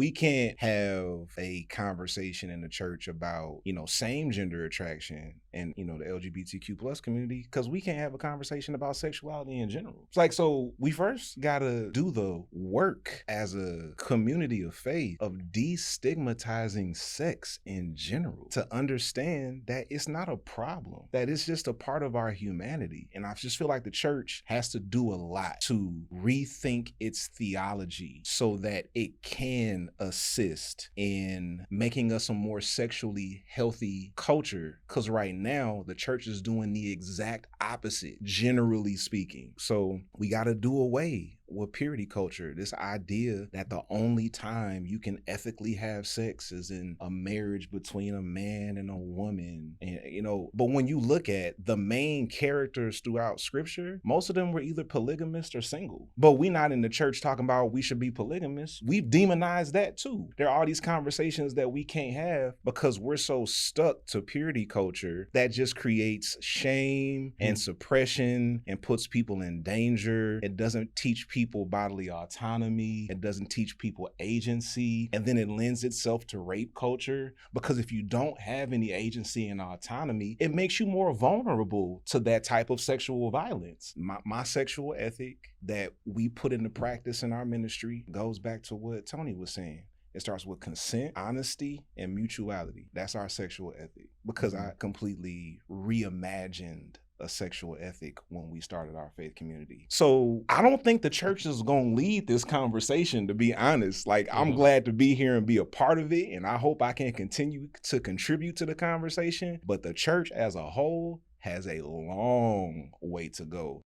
we can't have a conversation in the church about, same gender attraction and, the LGBTQ plus community, because we can't have a conversation about sexuality in general. It's like, so we first gotta do the work as a community of faith of destigmatizing sex in general to understand that it's not a problem, that it's just a part of our humanity. And I just feel like the church has to do a lot to rethink its theology so that it can assist in making us a more sexually healthy culture. Because right now, the church is doing the exact opposite, generally speaking. So we got to do away with purity culture, this idea that the only time you can ethically have sex is in a marriage between a man and a woman. And but when you look at the main characters throughout scripture, most of them were either polygamist or single. But we not in the church talking about we should be polygamous. We've demonized that too. There are all these conversations that we can't have because we're so stuck to purity culture that just creates shame and suppression and puts people in danger. It doesn't teach people bodily autonomy. It doesn't teach people agency. And then it lends itself to rape culture, because if you don't have any agency and autonomy, it makes you more vulnerable to that type of sexual violence. My sexual ethic that we put into practice in our ministry goes back to what Tony was saying. It starts with consent, honesty, and mutuality. That's our sexual ethic, because I completely reimagined a sexual ethic when we started our faith community. So I don't think the church is going to lead this conversation, to be honest. Like, I'm glad to be here and be a part of it, and I hope I can continue to contribute to the conversation. But the church as a whole has a long way to go.